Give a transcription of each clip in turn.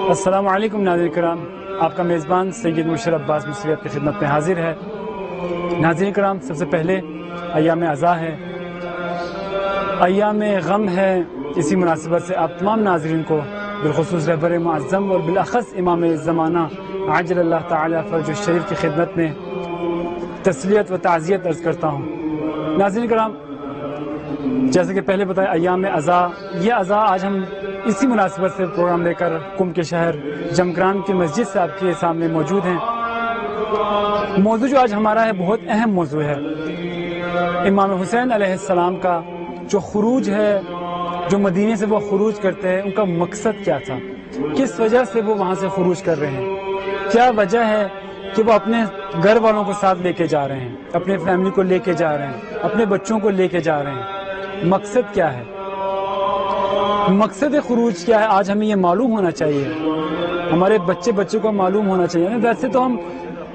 السلام علیکم ناظرین کرام، آپ کا میزبان سید مشر عباس مصری آپ کی خدمت میں حاضر ہے۔ ناظرین کرام، سب سے پہلے ایام عزا ہے، ایام غم ہے۔ اسی مناسبت سے آپ تمام ناظرین کو بالخصوص رہبر معظم اور بالاخص امام زمانہ عجل اللہ تعالی فرج الشریف کی خدمت میں تسلیت و تعزیت عرض کرتا ہوں۔ ناظرین کرام، جیسے کہ پہلے بتایا ایام عزا، یہ عزا آج ہم اسی مناسبت سے پروگرام لے کر کم کے شہر جمکران کی مسجد سے آپ کے سامنے موجود ہیں۔ موضوع جو آج ہمارا ہے بہت اہم موضوع ہے۔ امام حسین علیہ السلام کا جو خروج ہے، جو مدینے سے وہ خروج کرتے ہیں، ان کا مقصد کیا تھا، کس وجہ سے وہ وہاں سے خروج کر رہے ہیں، کیا وجہ ہے کہ وہ اپنے گھر والوں کو ساتھ لے کے جا رہے ہیں، اپنے فیملی کو لے کے جا رہے ہیں، اپنے بچوں کو لے کے جا رہے ہیں، مقصد کیا ہے، مقصد خروج کیا ہے، آج ہمیں یہ معلوم ہونا چاہیے، ہمارے بچے کو معلوم ہونا چاہیے۔ ویسے تو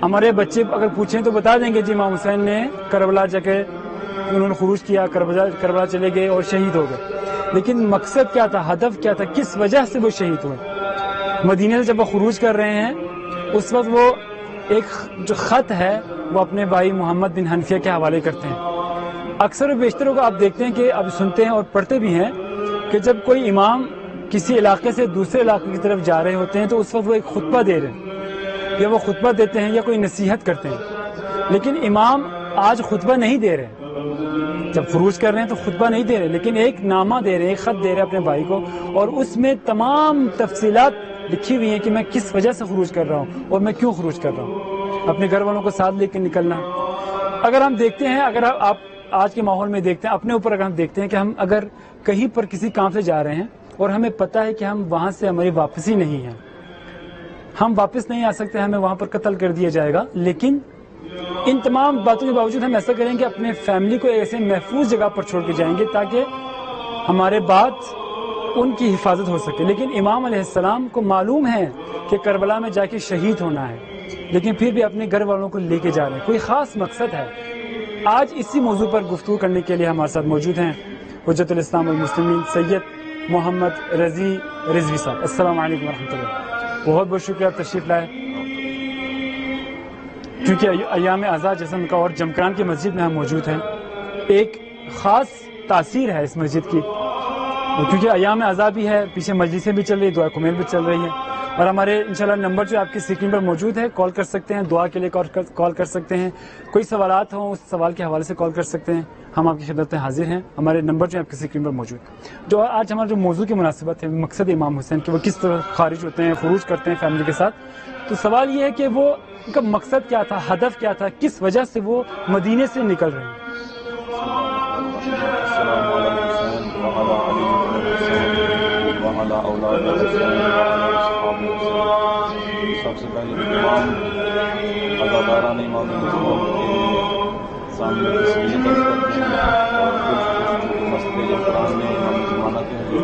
ہمارے بچے اگر پوچھیں تو بتا دیں گے جی امام حسین نے کربلا جا کے انہوں نے خروج کیا، کربلا چلے گئے اور شہید ہو گئے، لیکن مقصد کیا تھا، ہدف کیا تھا، کس وجہ سے وہ شہید ہوئے۔ مدینے سے جب وہ خروج کر رہے ہیں اس وقت وہ ایک جو خط ہے وہ اپنے بھائی محمد بن حنفیہ کے حوالے کرتے ہیں۔ اکثر و بیشتروں کو آپ دیکھتے ہیں کہ اب سنتے ہیں اور پڑھتے بھی ہیں کہ جب کوئی امام کسی علاقے سے دوسرے علاقے کی طرف جا رہے ہوتے ہیں تو اس وقت وہ ایک خطبہ دے رہے ہیں، یا وہ خطبہ دیتے ہیں یا کوئی نصیحت کرتے ہیں، لیکن امام آج خطبہ نہیں دے رہے۔ جب خروج کر رہے ہیں تو خطبہ نہیں دے رہے، لیکن ایک نامہ دے رہے ہیں، ایک خط دے رہے ہیں اپنے بھائی کو، اور اس میں تمام تفصیلات لکھی ہوئی ہیں کہ میں کس وجہ سے خروج کر رہا ہوں اور میں کیوں خروج کر رہا ہوں، اپنے گھر والوں کو ساتھ لے کے نکلنا۔ اگر ہم دیکھتے ہیں، اگر آپ آج کے ماحول میں دیکھتے ہیں، اپنے اوپر اگر ہم دیکھتے ہیں کہ ہم اگر کہیں پر کسی کام سے جا رہے ہیں اور ہمیں پتہ ہے کہ ہم وہاں سے ہماری واپسی نہیں ہے، ہم واپس نہیں آ سکتے، ہمیں وہاں پر قتل کر دیا جائے گا، لیکن ان تمام باتوں کے باوجود ہم ایسا کریں کہ اپنے فیملی کو ایسے محفوظ جگہ پر چھوڑ کے جائیں گے تاکہ ہمارے بعد ان کی حفاظت ہو سکے۔ لیکن امام علیہ السلام کو معلوم ہے کہ کربلا میں جا کے شہید ہونا ہے، لیکن پھر بھی اپنے گھر والوں کو لے کے جا رہے ہیں، کوئی خاص مقصد ہے۔ آج اسی موضوع پر گفتگو کرنے کے لیے ہمارے ساتھ موجود ہیں حجت الاسلام والمسلمین سید محمد رضی رضوی صاحب۔ السلام علیکم ورحمۃ اللہ، بہت بہت شکریہ آپ تشریف لائے۔ کیونکہ ایام عزا جیسا ان کا اور جمکران کی مسجد میں ہم موجود ہیں، ایک خاص تاثیر ہے اس مسجد کی، کیونکہ ایام عزا بھی ہے، پیچھے مجلسیں بھی چل رہی ہیں، دعا کمیل بھی چل رہی ہیں، اور ہمارے انشاءاللہ نمبر جو آپ کی اسکرین پر موجود ہے، کال کر سکتے ہیں، دعا کے لیے کال کر سکتے ہیں، کوئی سوالات ہوں اس سوال کے حوالے سے کال کر سکتے ہیں، ہم آپ کی خدمت میں حاضر ہیں۔ ہمارے نمبر جو آپ کی اسکرین پر موجود ہے۔ جو آج ہمارا جو موضوع کی مناسبت ہے، مقصد امام حسین کہ وہ کس طرح خارج ہوتے ہیں، خروج کرتے ہیں فیملی کے ساتھ، تو سوال یہ ہے کہ وہ ان کا مقصد کیا تھا، ہدف کیا تھا، کس وجہ سے وہ مدینے سے نکل رہے ہیں۔ سب سے پہلے تمام اداکاران امام حسین کے سامنے تسلیت عرض کرتے ہیں اور کچھ مسئلے یا قرآن نے امام زمانہ کے حضور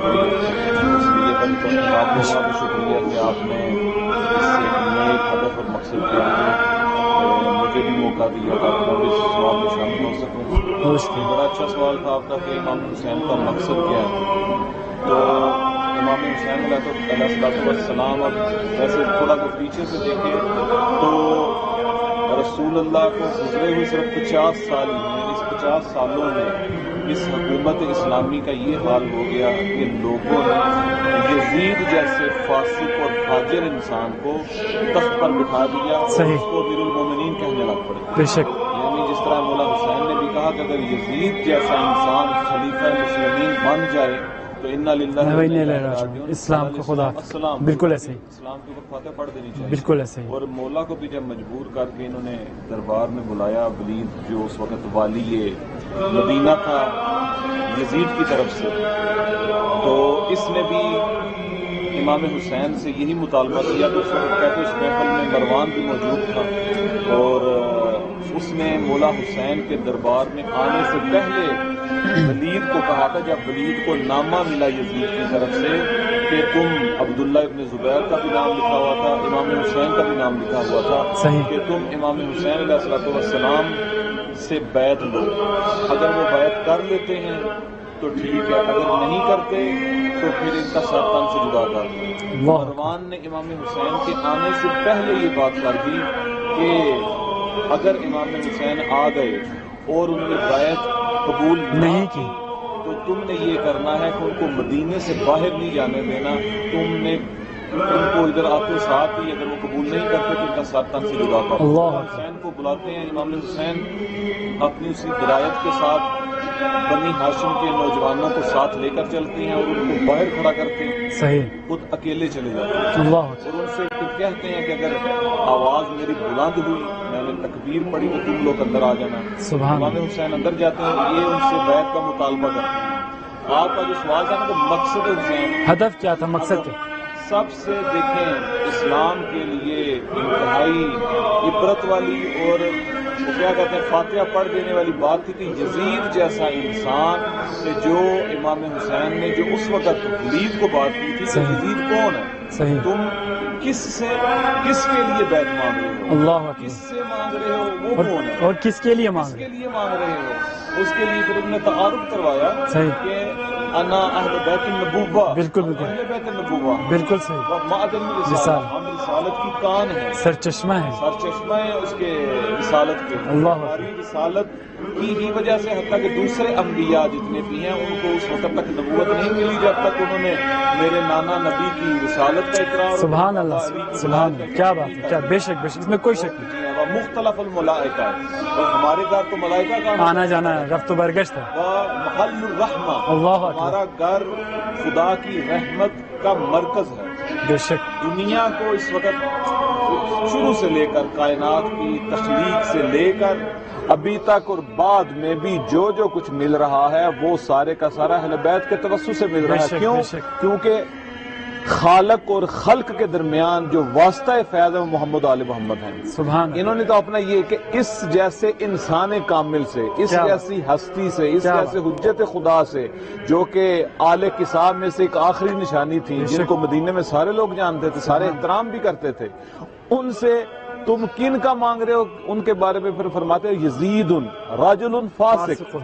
تسلیت عرض کرتے ہیں۔ آپ کا بہت شکریہ کہ آپ نے اس سے نیک ہدف اور مقصد کے لیے مجھے بھی موقع دیا تاکہ میں اس سوال میں شامل ہو سکوں۔ بڑا اچھا سوال تھا آپ کا کہ امام حسین کا مقصد کیا ہے۔ تو امام حسین علیہ السلام اب ویسے تھوڑا کو پیچھے سے دیکھیں تو رسول اللہ کو گزرے ہوئے صرف 50 سال ہی ہیں۔ اس 50 سالوں میں اس حکومت اسلامی کا یہ حال ہو گیا کہ لوگوں نے یزید جیسے فاسق اور فاجر انسان کو تخت پر بٹھا دیا اور اس کو امیر المومنین کہنے لگ پڑے۔ بے شک، یعنی جس طرح مولا حسین نے بھی کہا کہ اگر یزید جیسا انسان خلیفہ مسلمین بن جائے تو انا للہ و انا الیہ راجعون، اسلام کو خدا، بالکل ایسے ہی، اسلام کے اوپر فاتح پڑھ دینی چاہیے، بالکل ایسے ہی۔ اور مولا کو بھی جب مجبور کر کے انہوں نے دربار میں بلایا، ولید جو اس وقت والی مدینہ تھا یزید کی طرف سے، تو اس نے بھی امام حسین سے یہی مطالبہ کیا کہ اس وقت کہتے اس محفل میں مروان بھی موجود تھا، اور اس نے مولا حسین کے دربار میں آنے سے پہلے ولید کو کہا تھا، جب ولید کو نامہ ملا یزید کی طرف سے کہ تم عبداللہ ابن زبیر کا بھی نام لکھا ہوا تھا، امام حسین کا بھی نام لکھا ہوا تھا کہ تم امام حسین علیہ السلام سے بیعت لو، اگر وہ بیعت کر لیتے ہیں تو ٹھیک ہے، اگر نہیں کرتے تو پھر ان کا سر تن سے جدا کر دیں۔ مروان نے امام حسین کے آنے سے پہلے یہ بات کر دی کہ اگر امام حسین آ گئے اور ان نے بیعت قبول نہیں کی تو تم نے یہ کرنا ہے کہ ان کو مدینے سے باہر نہیں جانے دینا، تم نے ان کو ادھر آتے ساتھ ہی اگر وہ قبول نہیں کرتے تو ان کا سر تن سے جدا کر دو۔ حسین کو بلاتے ہیں، امام حسین اپنی اسی درایت کے ساتھ بنی ہاشم کے نوجوانوں کو ساتھ لے کر چلتے ہیں اور ان کو باہر کھڑا کرتے ہیں، صحیح خود اکیلے چلے جاتے ہیں اور ان سے پھر کہتے ہیں کہ اگر آواز میری بلند ہوئی، میں نے تکبیر پڑھی تو تم لوگ اندر آ جانا۔ امام حسین اندر جاتے ہیں، یہ ان سے بیعت کا مطالبہ کرتے ہیں۔ آپ کا جو سوال تھا نا کہ مقصد حسین ہدف کیا تھا، مقصد کیا؟ سب سے دیکھیں اسلام کے لیے انتہائی عبرت والی اور وہ کیا کہتے ہیں فاتحہ پڑھ دینے والی بات تھی کہ یزید جیسا انسان سے جو امام حسین نے جو اس وقت ولید کو بات کی تھی کہ یزید کون ہے، تم کس کے لیے بیعت مانگ رہے ہو، اللہ کس سے مانگ رہے ہو، وہ کون ہے اور کس کے لیے مانگ رہے ہو، اس کے لیے پھر انہوں نے تعارف کروایا کہ انا اہل بیت النبوہ، بالکل اہل بیت النبوہ، بالکل صحیح، معدن رسالت، ہم رسالت کی کان ہے، سرچشمہ ہے اس کے رسالت کے، ہماری رسالت کی ہی وجہ سے حتیٰ کہ دوسرے انبیاء جتنے بھی ہیں ان کو اس وقت تک نبوت نہیں ملی جب تک انہوں نے میرے نانا نبی کی رسالت کا اقرار۔ سبحان اللہ، سبحان اللہ، کیا بات ہے، کیا بے شک اس میں کوئی شک نہیں۔ مختلف الملائکہ، اور ہمارے گھر تو ملائکہ کا آنا جانا ہے، رفت و برگشت ہے، محل الرحمہ، ہمارا گھر خدا کی رحمت کا مرکز ہے۔ بے شک دنیا کو اس وقت شروع سے لے کر کائنات کی تخلیق سے لے کر ابھی تک اور بعد میں بھی جو کچھ مل رہا ہے وہ سارے کا سارا اہل بیت کے توسط سے مل رہا ہے۔ کیوں؟ کیونکہ خالق اور خلق کے درمیان جو واسطہ فیض ہے وہ محمد آل محمد ہیں۔ سبحان، انہوں نے تو اپنا یہ کہ اس جیسے انسان کامل سے، اس جیسی ہستی سے، اس جیسے حجت خدا سے جو کہ آل کساب میں سے ایک آخری نشانی تھی جن کو مدینے میں سارے لوگ جانتے تھے، سارے احترام بھی کرتے تھے، ان سے تم کن کا مانگ رہے ہو؟ ان کے بارے میں پھر فرماتے ہیں یزید رجل فاسق،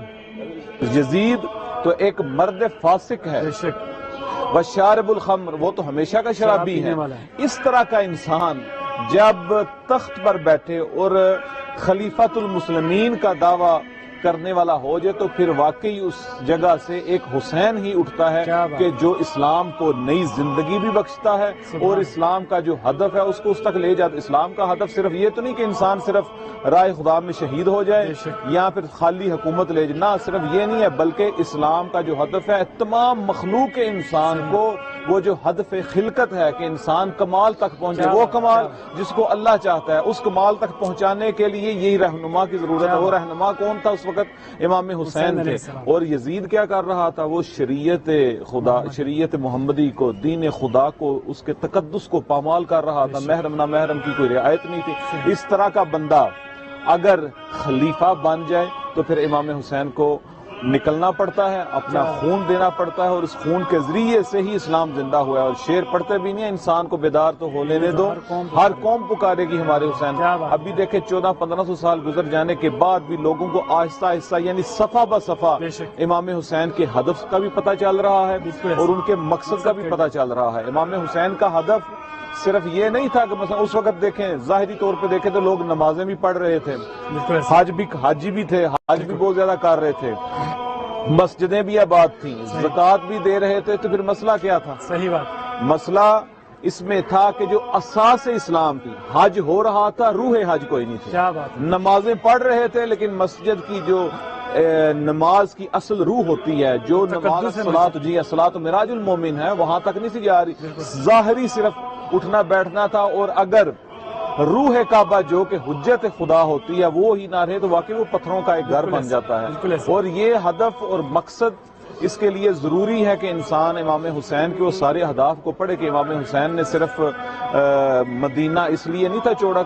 یزید تو ایک مرد فاسق ہے، وشارب الخمر، وہ تو ہمیشہ کا شرابی ہے۔ اس طرح کا انسان جب تخت پر بیٹھے اور خلیفۃ المسلمین کا دعویٰ کرنے والا ہو جائے تو پھر واقعی اس جگہ سے ایک حسین ہی اٹھتا ہے کہ جو اسلام کو نئی زندگی بھی بخشتا ہے اور اسلام کا جو ہدف ہے اس کو اس تک لے جاتا ہے۔ اسلام کا ہدف صرف یہ تو نہیں کہ انسان صرف راہ خدا میں شہید ہو جائے یا پھر خالی حکومت لے جائے، نہ صرف یہ نہیں ہے، بلکہ اسلام کا جو ہدف ہے تمام مخلوق انسان کو وہ جو ہدف خلقت ہے کہ انسان کمال تک پہنچے، وہ کمال جس کو اللہ چاہتا ہے اس کمال تک پہنچانے کے لیے یہی رہنما کی ضرورت ہے۔ وہ رہنما کون تھا اس وقت؟ امام حسین تھے۔ اور یزید کیا کر رہا تھا؟ وہ شریعت خدا، شریعت محمدی کو، دین خدا کو، اس کے تقدس کو پامال کر رہا تھا۔ محرم نہ محرم کی کوئی رعایت نہیں تھی۔ اس طرح کا بندہ اگر خلیفہ بن جائے تو پھر امام حسین کو نکلنا پڑتا ہے، اپنا خون دینا پڑتا ہے، اور اس خون کے ذریعے سے ہی اسلام زندہ ہوا ہے۔ اور شعر پڑھتے بھی نہیں، انسان کو بیدار تو ہو لینے دو، ہر قوم پکارے گی ہمارے حسین۔ ابھی دیکھیں 1400-1500 سال گزر جانے کے بعد بھی لوگوں کو آہستہ آہستہ یعنی صفحہ بہ صفحہ امام حسین کے ہدف کا بھی پتہ چل رہا ہے اور ان کے مقصد کا بھی پتہ چل رہا ہے۔ امام حسین کا ہدف صرف یہ نہیں تھا کہ مثلا اس وقت دیکھیں، ظاہری طور پہ دیکھیں تو لوگ نمازیں بھی پڑھ رہے تھے، حاجی بھی تھے، حج بھی بہت زیادہ کر رہے تھے، مسجدیں بھی آباد تھیں، زکوٰۃ بھی دے رہے تھے، تو پھر مسئلہ کیا تھا؟ صحیح بات، مسئلہ اس میں تھا کہ جو اساس اسلام تھی، حج ہو رہا تھا، روح حج کوئی نہیں تھی، نمازیں پڑھ رہے تھے لیکن مسجد کی جو نماز کی اصل روح ہوتی ہے، جو نماز صلاۃ معراج المومن ہے، وہاں تک نہیں سی جا رہی، ظاہری صرف اٹھنا بیٹھنا تھا۔ اور اگر روح کعبہ جو کہ حجت خدا ہوتی ہے وہ ہی نہ رہے تو واقعی وہ پتھروں کا ایک گھر بن جاتا ہے۔ اور یہ ہدف اور مقصد، اس کے لیے ضروری ہے کہ انسان امام حسین کے وہ سارے اہداف کو پڑھے کہ امام حسین نے صرف مدینہ اس لیے نہیں تھا چھوڑا،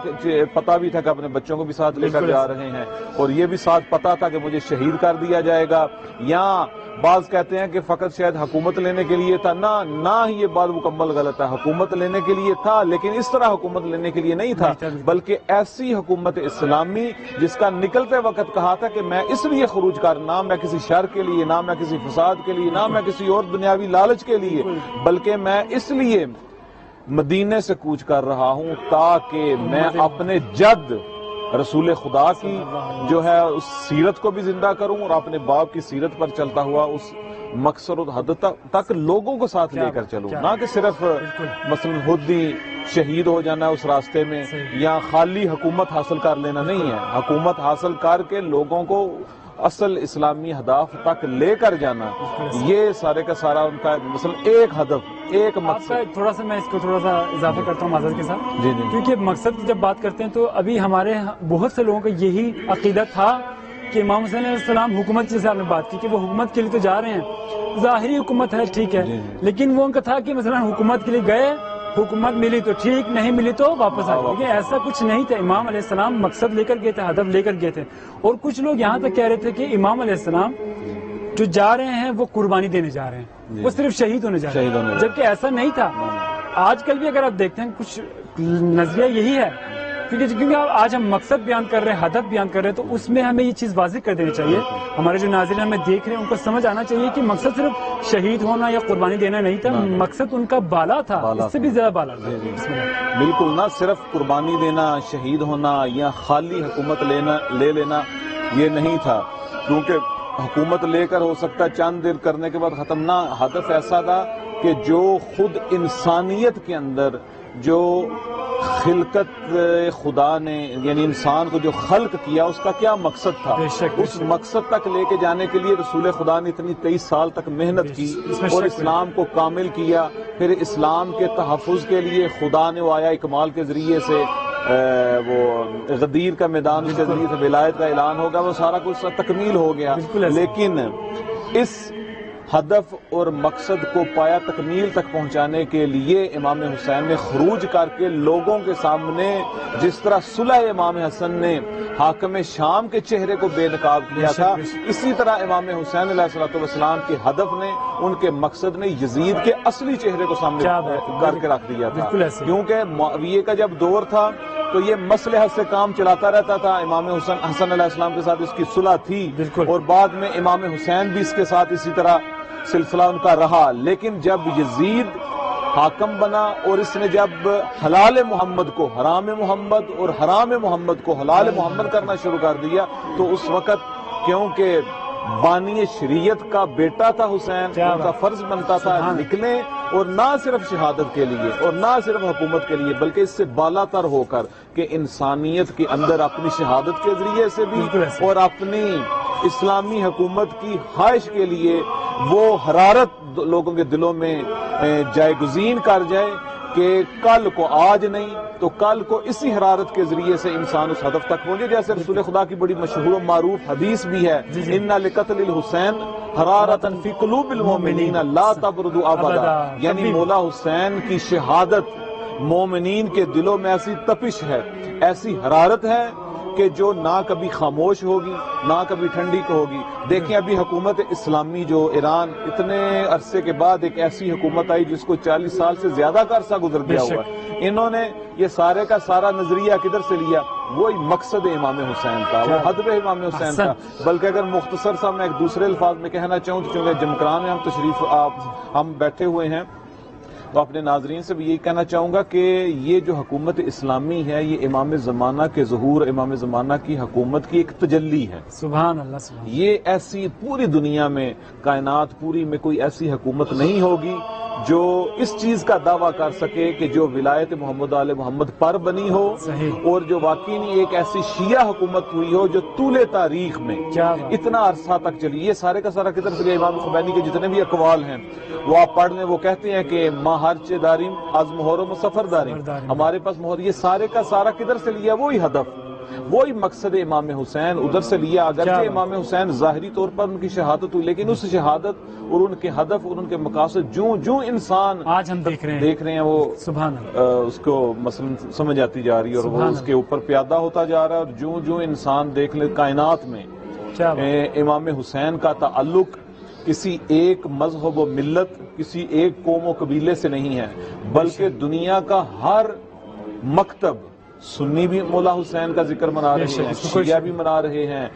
پتہ بھی تھا کہ اپنے بچوں کو بھی ساتھ لے کر جا رہے ہیں، اور یہ بھی ساتھ پتہ تھا کہ مجھے شہید کر دیا جائے گا، یا بعض کہتے ہیں کہ فقط شاید حکومت لینے کے لیے تھا، نہ ہی یہ بات مکمل غلط ہے، حکومت لینے کے لیے تھا لیکن اس طرح حکومت لینے کے لیے نہیں تھا، بلکہ ایسی حکومت اسلامی جس کا نکلتے وقت کہا تھا کہ میں اس لیے خروج کر، نہ میں کسی شر کے لیے، نہ میں کسی فساد کے لیے، نہ میں کسی اور دنیاوی لالچ کے لیے، بلکہ میں اس لیے مدینے سے کوچ کر رہا ہوں تاکہ میں اپنے جد رسول خدا کی جو ہے اس سیرت کو بھی زندہ کروں اور اپنے باپ کی سیرت پر چلتا ہوا اس مقصد و حد تک لوگوں کو ساتھ لے کر چلوں، نہ کہ صرف مثلا خود ہی شہید ہو جانا اس راستے میں یا خالی حکومت حاصل کر لینا نہیں ہے، حکومت حاصل کر کے لوگوں کو اصل اسلامی ہدف تک لے کر جانا، یہ سارے کا سارا ان کا مثلا ایک ہدف، ایک مقصد۔ تھوڑا سا میں اس کو تھوڑا سا اضافہ کرتا ہوں معذرت کے ساتھ، جی کیونکہ مقصد کی جب بات کرتے ہیں تو ابھی ہمارے بہت سے لوگوں کا یہی عقیدہ تھا کہ امام حسین علیہ السلام حکومت جیسے آپ نے بات کی کہ وہ حکومت کے لیے تو جا رہے ہیں، ظاہری حکومت ہے ٹھیک ہے، لیکن وہ ان کا تھا کہ مثلا حکومت کے لیے گئے، حکومت ملی تو ٹھیک، نہیں ملی تو واپس آ گئے، لیکن ایسا کچھ نہیں تھا۔ امام علیہ السلام مقصد لے کر گئے تھے، ہدف لے کر گئے تھے، اور کچھ لوگ یہاں تک کہہ رہے تھے کہ امام علیہ السلام جو جا رہے ہیں وہ قربانی دینے جا رہے ہیں، وہ صرف شہید ہونے جا رہے ہیں، جبکہ ایسا نہیں تھا۔ آج کل بھی اگر آپ دیکھتے ہیں کچھ نظریہ یہی ہے، کیونکہ آج ہم مقصد بیان کر رہے ہیں، ہدف بیان کر رہے ہیں، تو اس میں ہمیں یہ چیز واضح کر دینی چاہیے، ہمارے جو ناظرین ہمیں دیکھ رہے ہیں ان کو سمجھ آنا چاہیے کہ مقصد صرف شہید ہونا یا قربانی دینا نہیں تھا، مقصد ان کا بالا تھا، اس سے بھی زیادہ بالا تھا۔ بالکل، نہ صرف قربانی دینا، شہید ہونا یا خالی حکومت لے لینا یہ نہیں تھا، کیونکہ حکومت لے کر ہو سکتا چند دیر کرنے کے بعد ختم، نہ، ہدف ایسا تھا کہ جو خود انسانیت کے اندر جو خلقت خدا نے یعنی انسان کو جو خلق کیا اس کا کیا مقصد تھا، اس مقصد تک لے کے جانے کے لیے رسول خدا نے اتنی 23 سال تک محنت کی اور اسلام کو کامل کیا، پھر اسلام کے تحفظ کے لیے خدا نے وہ آیا اکمال کے ذریعے سے وہ غدیر کا میدان کے ذریعے سے ولایت کا اعلان ہوگا، وہ سارا کچھ تکمیل ہو گیا، لیکن اس ہدف اور مقصد کو پایا تکمیل تک پہنچانے کے لیے امام حسین نے خروج کر کے لوگوں کے سامنے جس طرح صلح امام حسن نے حاکم شام کے چہرے کو بے نقاب کیا تھا، اسی طرح امام حسین علیہ السلام کے ہدف نے، ان کے مقصد نے یزید کے اصلی چہرے کو سامنے کر کے رکھ دیا تھا، کیونکہ معاویہ کا جب دور تھا تو یہ مصلحت سے کام چلاتا رہتا تھا، امام حسن علیہ السلام کے ساتھ اس کی صلح تھی اور بعد میں امام حسین بھی اس کے ساتھ اسی طرح سلسلہ ان کا رہا، لیکن جب یزید حاکم بنا اور اس نے جب حلال محمد کو حرام محمد اور حرام محمد کو حلال محمد کرنا شروع کر دیا، تو اس وقت کیونکہ بانی شریعت کا بیٹا تھا حسین، ان کا فرض بنتا تھا نکلیں اور نہ صرف شہادت کے لیے اور نہ صرف حکومت کے لیے بلکہ اس سے بالا تر ہو کر کہ انسانیت کے اندر اپنی شہادت کے ذریعے سے بھی اور اپنی اسلامی حکومت کی خواہش کے لیے وہ حرارت لوگوں کے دلوں میں جائے گزین کر جائے کہ کل کو آج نہیں تو کل کو اسی حرارت کے ذریعے سے انسان اس ہدف تک پہنچے، جیسے رسول خدا کی بڑی مشہور و معروف حدیث بھی ہے، ان لقتل الحسین حرارتا فی قلوب المؤمنین لا تبرد ابدا، یعنی مولا حسین کی شہادت مومنین کے دلوں میں ایسی تپش ہے، ایسی حرارت ہے کہ جو نہ کبھی خاموش ہوگی نہ کبھی ٹھنڈی ہوگی۔ دیکھیں ابھی حکومت اسلامی جو ایران اتنے عرصے کے بعد ایک ایسی حکومت آئی جس کو 40 سال سے زیادہ کا عرصہ گزر گیا ہوا ہے، انہوں نے یہ سارے کا سارا نظریہ کدھر سے لیا؟ وہی مقصد امام حسین کا، وہ ہدف امام حسین کا، بلکہ اگر مختصر سا میں ایک دوسرے الفاظ میں کہنا چاہوں تو چونکہ جمکران میں ہم بیٹھے ہوئے ہیں تو اپنے ناظرین سے بھی یہی کہنا چاہوں گا کہ یہ جو حکومت اسلامی ہے یہ امام زمانہ کے ظہور، امام زمانہ کی حکومت کی ایک تجلی ہے۔ سبحان اللہ، سبحان اللہ۔ یہ ایسی پوری دنیا میں، کائنات پوری میں کوئی ایسی حکومت نہیں ہوگی جو اس چیز کا دعویٰ کر سکے کہ جو ولایت محمد آل محمد پر بنی ہو اور جو واقعی ایک ایسی شیعہ حکومت ہوئی ہو جو طول تاریخ میں اتنا عرصہ تک چلی۔ یہ سارے کا سارا کدھر سے گیا؟ امام خمینی کے جتنے بھی اقوال ہیں وہ آپ پڑھ لیں، وہ کہتے ہیں کہ ماں ہرچ داریم از مہور و سفر داریم، ہمارے پاس مہور۔ یہ سارے کا سارا کدھر سے لیا؟ وہی ہدف، وہی مقصد امام حسین ادھر سے لیا۔ اگرچہ امام حسین ظاہری طور پر ان کی شہادت ہوئی لیکن اس شہادت اور ان کے ہدف اور ان کے مقاصد جو انسان آج ہم دیکھ رہے ہیں وہ سبحان اللہ اس کو مثلا سمجھ آتی جا رہی ہے اور وہ اس کے اوپر پیادہ ہوتا جا رہا ہے، اور جو انسان دیکھ لے کائنات میں امام حسین کا تعلق کسی ایک مذہب و ملت، کسی ایک قوم و قبیلے سے نہیں ہے، بلکہ دنیا کا ہر مکتب، سنی بھی مولا حسین کا ذکر منا رہے ہیں، شیعہ بھی منا رہے ہیں،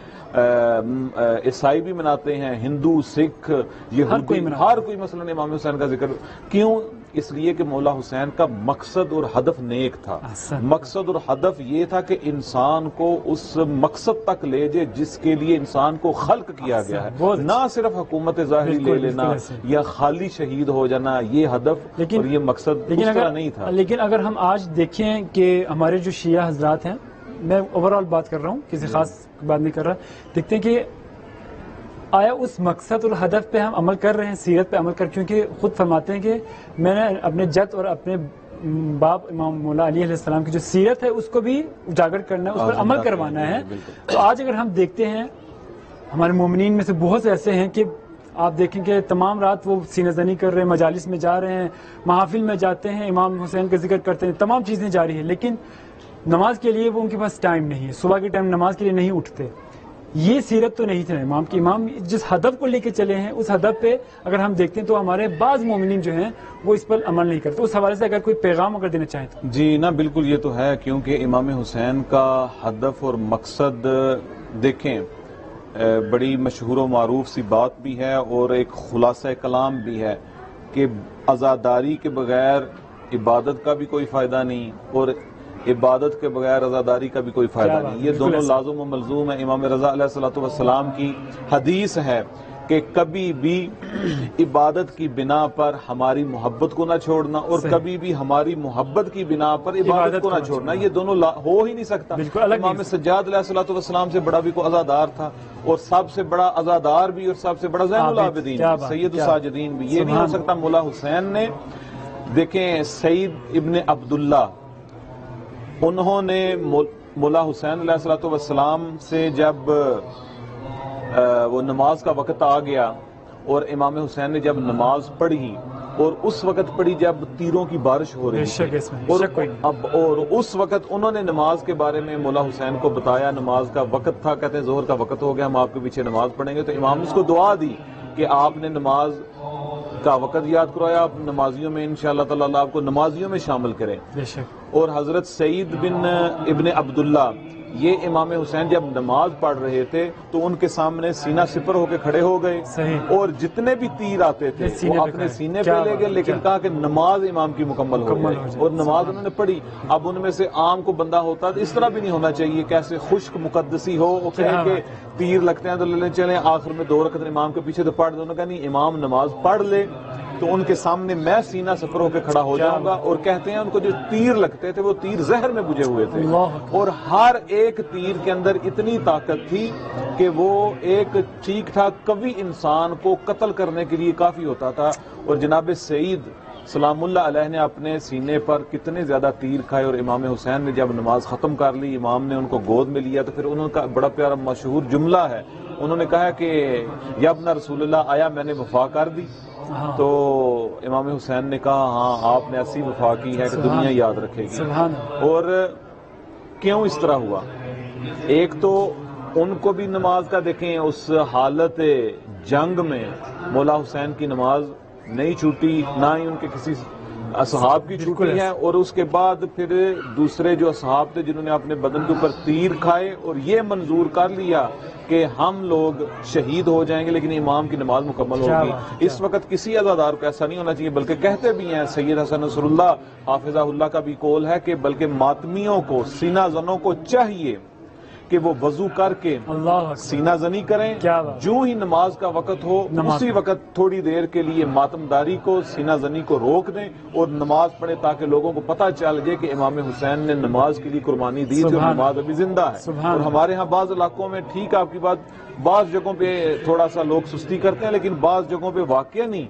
عیسائی بھی مناتے ہیں، ہندو، سکھ، یہودی، ہر کوئی مثلا امام حسین کا ذکر. کیوں؟ اس لیے کہ مولا حسین کا مقصد اور ہدف نیک تھا. مقصد اور ہدف یہ تھا کہ انسان کو اس مقصد تک لے جائے جس کے لیے انسان کو خلق کیا گیا ہے، نہ صرف حکومت ظاہری لے لینا یا خالی شہید ہو جانا. یہ ہدف اور یہ مقصد اس طرح نہیں تھا. لیکن اگر ہم آج دیکھیں کہ ہمارے جو شیعہ حضرات ہیں، میں اوور آل بات کر رہا ہوں، کسی خاص بات نہیں کر رہا، دیکھتے ہیں کہ آیا اس مقصد اور ہدف پہ ہم عمل کر رہے ہیں، سیرت پہ عمل کر. کیونکہ خود فرماتے ہیں کہ میں نے اپنے جد اور اپنے باپ امام مولا علی علیہ السلام کی جو سیرت ہے اس کو بھی اجاگر کرنا ہے، اس پر عمل کروانا ہے. تو آج اگر ہم دیکھتے ہیں ہمارے مومنین میں سے بہت سے ایسے ہیں کہ آپ دیکھیں کہ تمام رات وہ سینہ زنی کر رہے ہیں، مجالس میں جا رہے ہیں، محافل میں جاتے ہیں، امام حسین کا ذکر کرتے ہیں، تمام چیزیں جاری ہیں، لیکن نماز کے لیے وہ ان کے پاس ٹائم نہیں ہے، صبح کے ٹائم نماز کے لیے نہیں اٹھتے. یہ سیرت تو نہیں تھی امام کی. امام جس ہدف کو لے کے چلے ہیں اس ہدف پہ اگر ہم دیکھتے ہیں تو ہمارے بعض مومنین جو ہیں وہ اس پر عمل نہیں کرتے. اس حوالے سے اگر کوئی پیغام اگر دینا چاہیں تو. جی نا، بالکل یہ تو ہے، کیونکہ امام حسین کا ہدف اور مقصد دیکھیں بڑی مشہور و معروف سی بات بھی ہے اور ایک خلاصہ کلام بھی ہے کہ عزاداری کے بغیر عبادت کا بھی کوئی فائدہ نہیں اور عبادت کے بغیر عزاداری کا بھی کوئی فائدہ نہیں. یہ دونوں لازم و ملزوم ہیں. امام رضا علیہ السلام کی حدیث ہے کہ کبھی بھی عبادت کی بنا پر ہماری محبت کو نہ چھوڑنا اور کبھی بھی ہماری محبت کی بنا پر عبادت کو نہ چھوڑنا. یہ دونوں ہو ہی نہیں سکتا. امام سجاد علیہ السلام سے بڑا بھی کوئی عزادار تھا اور سب سے بڑا عزادار بھی اور سب سے بڑا زین العابدین سید الساجدین بھی. یہ نہیں ہو سکتا. مولا حسین نے دیکھیں سعید ابن عبداللہ، انہوں نے مولا حسین علیہ السلام سے جب وہ نماز کا وقت آ گیا اور امام حسین نے جب نماز پڑھی اور اس وقت پڑھی جب تیروں کی بارش ہو رہی تھی اور اس وقت انہوں نے نماز کے بارے میں مولا حسین کو بتایا. نماز کا وقت تھا، کہتے ہیں ظہر کا وقت ہو گیا، ہم آپ کے پیچھے نماز پڑھیں گے. تو امام نے اس کو دعا دی کہ آپ نے نماز کا وقت یاد کروایا، آپ نمازیوں میں انشاءاللہ تعالی اللہ آپ کو نمازیوں میں شامل کریں. اور حضرت سعید بن ابن عبداللہ یہ امام حسین جب نماز پڑھ رہے تھے تو ان کے سامنے سینہ سپر ہو کے کھڑے ہو گئے اور جتنے بھی تیر آتے تھے وہ اپنے سینے پہ لے گئے، لیکن کہا کہ نماز امام کی مکمل ہو جائے اور نماز انہوں نے پڑھی. اب ان میں سے عام کو بندہ ہوتا تو اس طرح بھی نہیں ہونا چاہیے، کیسے خشک مقدسی ہو وہ کہے کہ تیر لگتے ہیں تو لے لیں، چلیں آخر میں 2 رکعت امام کے پیچھے تو پڑھ دو. انہوں نے کہا نہیں، امام نماز پڑھ لے تو ان کے سامنے میں سینہ سفر ہو کے کھڑا ہو جاؤں گا. اور کہتے ہیں ان کو جو تیر لگتے تھے وہ تیر زہر میں بجھے ہوئے تھے اور ہر ایک تیر کے اندر اتنی طاقت تھی کہ وہ ایک ٹھیک ٹھاک قوی انسان کو قتل کرنے کے لیے کافی ہوتا تھا. اور جناب سعید سلام اللہ علیہ نے اپنے سینے پر کتنے زیادہ تیر کھائے اور امام حسین نے جب نماز ختم کر لی، امام نے ان کو گود میں لیا تو پھر انہوں کا بڑا پیارا مشہور جملہ ہے. انہوں نے کہا کہ یا ابن رسول اللہ، آیا میں نے وفا کر دی؟ تو امام حسین نے کہا ہاں آپ نے ایسی وفا کی ہے کہ دنیا یاد رکھے گی. اور کیوں اس طرح ہوا؟ ایک تو ان کو بھی نماز کا دیکھیں، اس حالت جنگ میں مولا حسین کی نماز نہیں چھوٹی، نہ ہی ان کے کسی اصحاب کی چھوٹی ہے. اور اس کے بعد پھر دوسرے جو اصحاب تھے جنہوں نے اپنے بدن کے اوپر تیر کھائے اور یہ منظور کر لیا کہ ہم لوگ شہید ہو جائیں گے لیکن امام کی نماز مکمل ہوگی. اس وقت کسی عزادار کو ایسا نہیں ہونا چاہیے، بلکہ کہتے بھی ہیں سید حسن نصر اللہ حافظہ اللہ کا بھی قول ہے کہ بلکہ ماتمیوں کو، سینہ زنوں کو چاہیے کہ وہ وضو کر کے سینہ زنی کریں، جو ہی نماز کا وقت ہو اسی وقت تھوڑی دیر کے لیے ماتمداری کو، سینہ زنی کو روک دیں اور نماز پڑھیں تاکہ لوگوں کو پتہ چل جائے کہ امام حسین نے نماز کے لیے قربانی دی تھی اور نماز ابھی زندہ ہے. اور ہمارے ہاں بعض علاقوں میں ٹھیک آپ کی بات، بعض جگہوں پہ تھوڑا سا لوگ سستی کرتے ہیں لیکن بعض جگہوں پہ واقعہ نہیں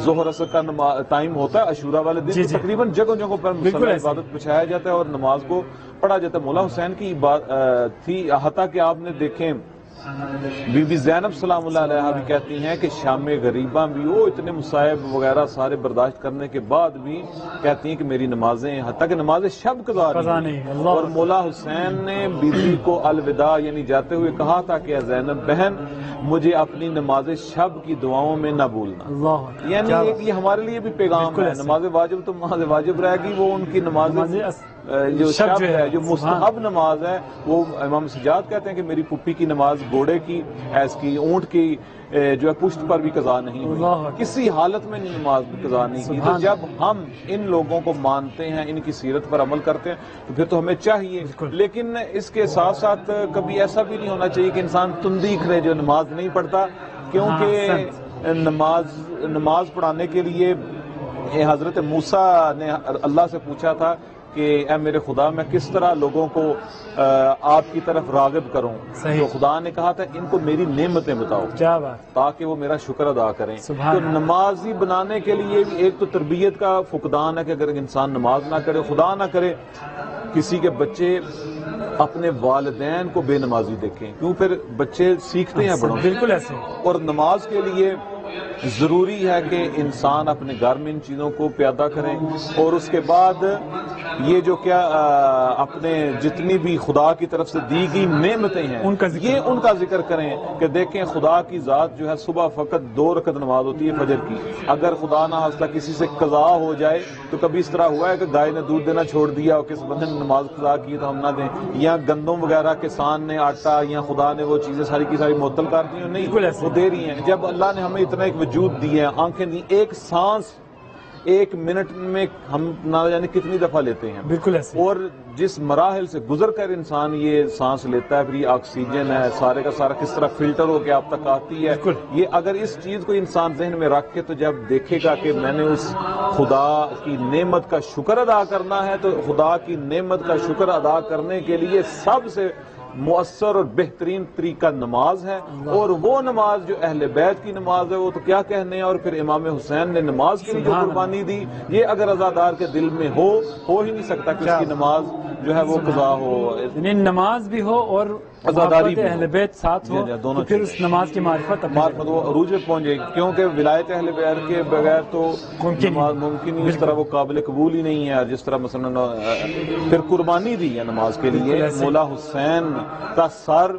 ظہر عصر کا ٹائم ہوتا ہے عاشورہ والے دن، تقریباً جگہوں پر مصلی عبادت بچھایا جاتا ہے اور نماز کو پڑھا جاتا ہے. مولا حسین کی تھی حتیٰ کہ آپ نے دیکھیں بی بی زینب سلام اللہ علیہ بھی کہتی ہیں کہ شام غریباں بھی وہ اتنے مصائب وغیرہ سارے برداشت کرنے کے بعد بھی کہتی ہیں کہ میری نمازیں حتیٰ کہ نمازیں شب قضا نہیں. اور مولا حسین نے بی بی کو الوداع یعنی جاتے ہوئے کہا تھا کہ زینب بہن مجھے اپنی نماز شب کی دعاؤں میں نہ بھولنا. اللہ یعنی یہ ہمارے لیے بھی پیغام ہے. نماز واجب تو نماز واجب رہے گی، وہ ان کی نماز جو شب ہے، جو مستحب نماز ہے، وہ امام سجاد کہتے ہیں کہ میری پھپھی کی نماز گھوڑے کی، ایس کی، اونٹ کی جو ہے پشت پر بھی قضا نہیں ہوئی، کسی حالت میں نماز قضا نہیں کی. تو جب ہم ان لوگوں کو مانتے ہیں، ان کی سیرت پر عمل کرتے ہیں، تو پھر تو ہمیں چاہیے. لیکن اس کے ساتھ ساتھ کبھی ایسا بھی نہیں ہونا چاہیے کہ انسان تندیخ رہے جو نماز نہیں پڑھتا، کیونکہ نماز پڑھانے کے لیے حضرت موسیٰ نے اللہ سے پوچھا تھا کہ اے میرے خدا میں کس طرح لوگوں کو آپ کی طرف راغب کروں. تو خدا نے کہا تھا ان کو میری نعمتیں بتاؤ تاکہ وہ میرا شکر ادا کریں. تو نمازی بنانے کے لیے ایک تو تربیت کا فقدان ہے کہ اگر انسان نماز نہ کرے، خدا نہ کرے کسی کے بچے اپنے والدین کو بے نمازی دیکھیں، کیوں پھر بچے سیکھتے ہیں بڑوں. بالکل ایسے. اور نماز کے لیے ضروری ہے کہ انسان اپنے گھر میں ان چیزوں کو پیادہ کریں، اور اس کے بعد یہ جو کیا اپنے جتنی بھی خدا کی طرف سے دی گئی نعمتیں ہیں یہ ان کا ذکر کریں کہ دیکھیں خدا کی ذات جو ہے صبح فقط 2 رکعت نماز ہوتی ہے فجر کی. اگر خدا نہ خواستہ کسی سے قضا ہو جائے تو کبھی اس طرح ہوا ہے کہ گائے نے دودھ دینا چھوڑ دیا اور کس بندے نے نماز قضا کی تو ہم نہ دیں، یا گندم وغیرہ کسان نے آٹا یا خدا نے وہ چیزیں ساری کی ساری معطل کر دی ہیں؟ نہیں، وہ دے رہی ہیں. جب اللہ نے ہمیں اتنا ایک وجود دی ہے، آنکھیں دی، ایک سانس 1 منٹ میں ہم نہ جانے کتنی دفعہ لیتے ہیں. بالکل ایسے. اور جس مراحل سے گزر کر انسان یہ سانس لیتا ہے، پھر یہ آکسیجن ہے، سارے کا سارا کس طرح فلٹر ہو کے آپ تک آتی ہے. یہ اگر اس چیز کو انسان ذہن میں رکھ کے تو جب دیکھے گا کہ میں نے اس خدا کی نعمت کا شکر ادا کرنا ہے، تو خدا کی نعمت کا شکر ادا کرنے کے لیے سب سے مؤثر اور بہترین طریقہ نماز ہے. اور وہ نماز جو اہل بیت کی نماز ہے وہ تو کیا کہنے ہیں. اور پھر امام حسین نے نماز کے لیے جو قربانی دی، یہ اگر عزادار کے دل میں ہو ہی نہیں سکتا کہ اس کی نماز جو ہے وہ قضا ہو. یعنی نماز بھی ہو اور عزاداری بھی اہل بیت ساتھ ہو، دونوں پھر اس نماز کی معرفت وہ عروج پہ پہنچے گی. کیونکہ ولایت اہل بیت کے بغیر تو نماز ممکن نہیں، اس طرح وہ قابل قبول ہی نہیں ہے. جس طرح مثلا پھر قربانی دی ہے نماز کے لیے. مولا حسین کا سر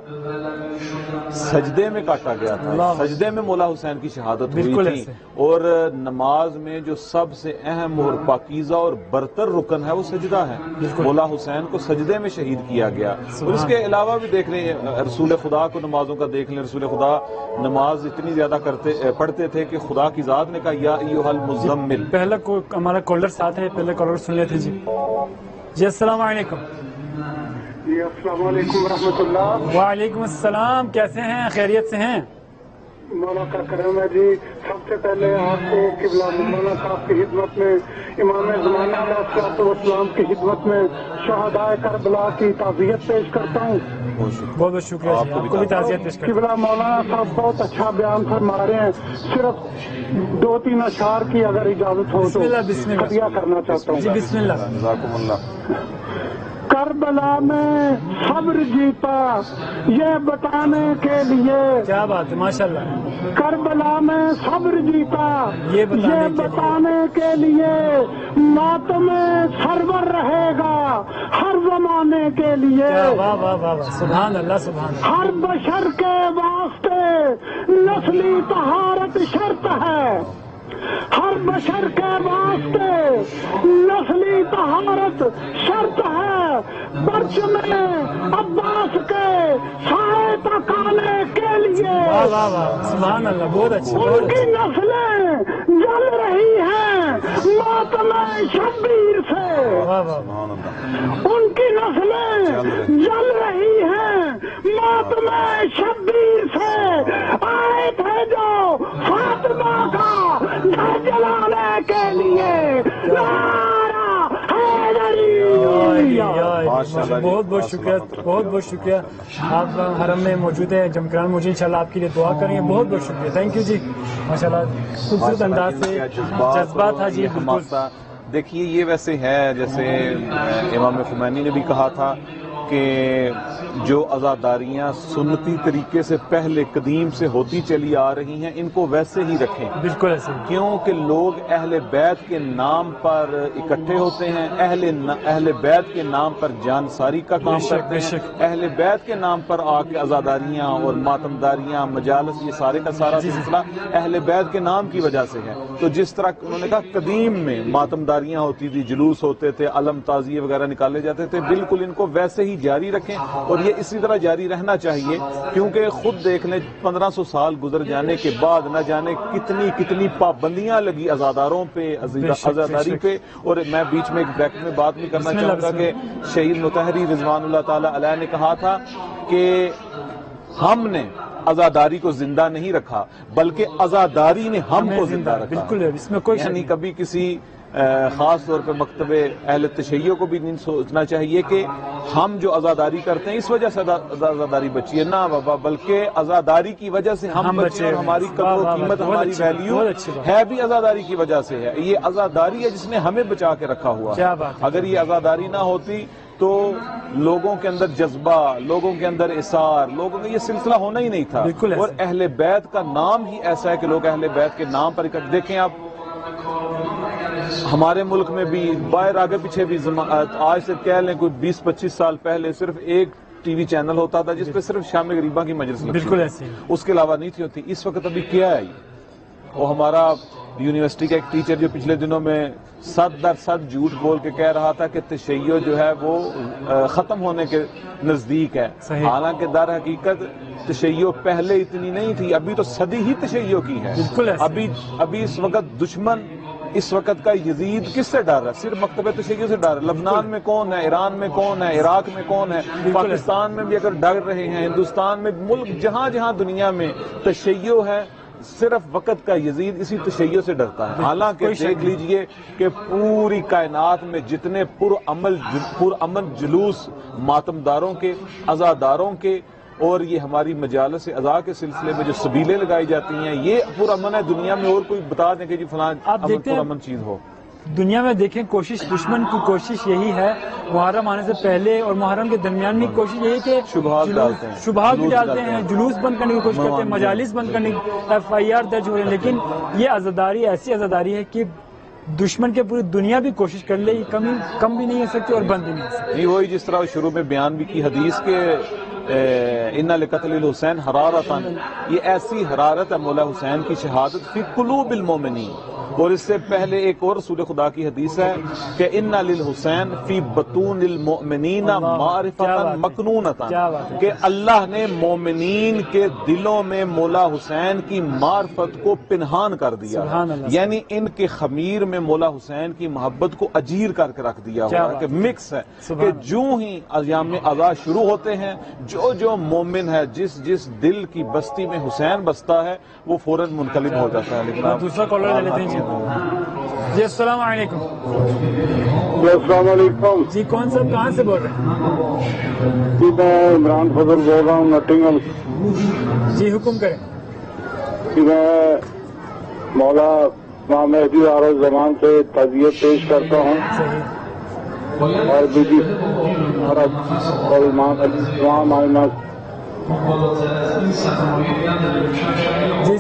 سجدے میں کاٹا گیا تھا، سجدے میں مولا حسین کی شہادت ہوئی تھی. اور نماز میں جو سب سے اہم اور پاکیزہ اور برتر رکن ہے وہ سجدہ ہے. مولا حسین کو سجدے میں شہید کیا گیا. اور اس کے علاوہ بھی دیکھ لیں رسول خدا کو نمازوں کا دیکھ لیں. رسول خدا نماز اتنی زیادہ پڑھتے تھے کہ خدا کی ذات نے کہا یا ایھا المزمل. پہلا ہمارا کالر ساتھ ہے، پہلے کالر سن لیتے. جی السلام علیکم. جی السلام علیکم ورحمۃ اللہ. وعلیکم السلام، کیسے ہیں؟ خیریت سے ہیں؟ مولا کا کرم ہے جی. سب سے پہلے آپ کو قبلہ مولانا صاحب کی خدمت میں، امام زمانہ علیہ الصلوۃ والسلام کی خدمت میں شہدائے کربلا کی تعزیت پیش کرتا ہوں. بہت بہت شکریہ جی، آپ کو بھی تعزیت پیش کرتا ہوں. قبلہ مولانا صاحب بہت اچھا بیان فرما رہے ہیں. صرف 2-3 اشعار کی اگر اجازت ہو تو ہدیہ کرنا چاہتا ہوں. جی بسم اللہ. جزاکم اللہ. کربلا میں صبر جیتا یہ بتانے کے لیے. کیا بات ہے، ماشاءاللہ. کربلا میں صبر جیتا یہ بتانے کے لیے. ماتم سرور رہے گا ہر زمانے کے لیے. واہ واہ واہ، سبحان اللہ سبحان اللہ. ہر بشر کے واسطے نسلی طہارت شرط ہے. ہر بشر کے واسطے نسلی طہارت شرط ہے. پرچم عباس کے سائے تک آنے کے لیے. واہ واہ واہ، سبحان اللہ، بہت اچھا. ان کی نسلیں جل رہی ہیں ماتم شبیر سے. واہ واہ، ان کی نسلیں جل رہی ہیں ماتم شبیر سے. آئے تھے جو فاطمہ کا گھر جلانے کے لیے. بہت بہت شکریہ، بہت بہت شکریہ. آپ حرم میں موجود ہیں جمکران، مجھے انشاءاللہ آپ کے لیے دعا کریں گے. بہت بہت شکریہ، تھینک یو جی. ماشاءاللہ خوبصورت انداز سے جذبات تھا جی. دیکھیے یہ ویسے ہے جیسے امام خمینی نے بھی کہا تھا کہ جو عزاداریاں سنتی طریقے سے پہلے قدیم سے ہوتی چلی آ رہی ہیں ان کو ویسے ہی رکھیں. بالکل ایسے ہی. کیونکہ لوگ اہل بیت کے نام پر اکٹھے ہوتے ہیں، اہل بیت کے نام پر جانساری کا کام کرتے ہیں، اہل بیت کے نام پر آ کے عزاداریاں اور ماتمداریاں مجالس یہ سارے کا سارا سلسلہ اہل بیت کے نام کی وجہ سے ہے. تو جس طرح انہوں نے کہا قدیم میں ماتمداریاں ہوتی تھی، جلوس ہوتے تھے، علم تعزیے وغیرہ نکالے جاتے تھے، بالکل ان کو ویسے ہی جاری رکھیں اور یہ اسی طرح جاری رہنا چاہیے. کیونکہ خود دیکھ لیں 1500 سال گزر جانے کے بعد نہ جانے کتنی پابندیاں لگی عزاداروں پہ، عزاداری پہ. اور میں بیچ میں ایک بریکٹ میں بات بھی کرنا چاہوں گا کہ شہید مطہری رضوان اللہ تعالی علیہ نے کہا تھا کہ ہم نے عزاداری کو زندہ نہیں رکھا بلکہ عزاداری نے ہم کو زندہ رکھا. بالکل اس میں کوئی یعنی کبھی کسی خاص طور پہ مکتب اہل تشیع کو بھی نہیں سوچنا چاہیے کہ ہم جو عزاداری کرتے ہیں اس وجہ سے عزاداری بچی ہے. نہ بابا، بلکہ عزاداری کی وجہ سے ہم بچے اور ہماری قدر و قیمت، ہماری ویلیو ہے بھی عزاداری کی وجہ سے ہے. یہ عزاداری ہے جس نے ہمیں بچا کے رکھا ہوا ہے. اگر یہ عزاداری نہ ہوتی تو لوگوں کے اندر جذبہ، لوگوں کے اندر اثار، لوگوں کا یہ سلسلہ ہونا ہی نہیں تھا. اور اہل بیت کا نام ہی ایسا ہے کہ لوگ اہل بیت کے نام پر اکٹھے. دیکھیں آپ ہمارے ملک میں بھی باہر آگے پیچھے بھی آج سے کہہ لیں کوئی 20-25 سال پہلے صرف ایک ٹی وی چینل ہوتا تھا جس پہ صرف شام غریبہ کی مجلس لگتی، بالکل ایسے اس کے علاوہ نہیں تھی ہوتی. اس وقت ابھی کیا ہے وہ ہمارا یونیورسٹی کا ایک ٹیچر جو پچھلے دنوں میں 100% جھوٹ بول کے کہہ رہا تھا کہ تشیع جو ہے وہ ختم ہونے کے نزدیک ہے. حالانکہ در حقیقت تشیع پہلے اتنی نہیں تھی، ابھی تو صدی ہی تشیع کی ہے. ابھی اس وقت دشمن اس وقت کا یزید کس سے ڈر رہا ہے؟ صرف مکتبہ تشیع سے ڈر رہا ہے. لبنان میں کون ہے، ایران میں کون ہے، عراق میں کون ہے، پاکستان میں بھی اگر ڈر رہے ہیں، ہندوستان میں، ملک جہاں جہاں دنیا میں تشیع ہے صرف وقت کا یزید اسی تشیع سے ڈرتا ہے. حالانکہ دیکھ لیجئے کہ پوری کائنات میں جتنے پرامن جلوس ماتمداروں کے، عزاداروں کے اور یہ ہماری مجالس عزا کے سلسلے میں جو سبیلیں لگائی جاتی ہیں، یہ پرامن ہے. دنیا میں اور کوئی بتا دیں کہ جی فلاں پرامن چیز ہو. دنیا میں دیکھیں کوشش، دشمن کی کوشش یہی ہے محرم آنے سے پہلے اور محرم کے درمیان میں کوشش یہی کہ شبہات بھی ڈالتے ہیں، جلوس بند کرنے کی کوشش کرتے ہیں، مجالس بند کرنے کی FIR درج ہو رہے ہیں. لیکن یہ عزاداری ایسی عزاداری ہے کہ دشمن کے پوری دنیا بھی کوشش کر لے، یہ کم بھی نہیں ہو سکتی اور بند بھی نہیں ہو سکتی. وہی جس طرح شروع میں بیان بھی کی حدیث کے ان لقتل الحسین حرارتاً، یہ ایسی حرارت ہے مولا حسین کی شہادت فی قلوب المومنین. اور اس سے پہلے ایک اور رسول خدا کی حدیث ہے کہ ان للحسین فی بطون المؤمنین معرفۃ مکنونۃ، کہ اللہ نے مومنین کے دلوں میں مولا حسین کی معرفت کو پنہان کر دیا. یعنی ان کے خمیر میں مولا حسین کی محبت کو اجیر کر کے رکھ دیا ہوا کہ مکس ہے، کہ جو ہی ایام اذا شروع ہوتے ہیں جو مومن ہے، جس دل کی بستی میں حسین بستا ہے وہ فوراً منقلب ہو جاتا ہے. لیکن دوسرا کالر لے لیتے ہیں. جی السلام علیکم. جی السلام علیکم. جی کون صاحب کہاں سے بول رہے ہیں؟ جی میں عمران فضل بول رہا ہوں نٹنگل. جی حکم کریں. جی میں مولا امام مہدی عارض زمان سے تعزیت پیش کرتا ہوں اور بی بی اور امام آئمہ.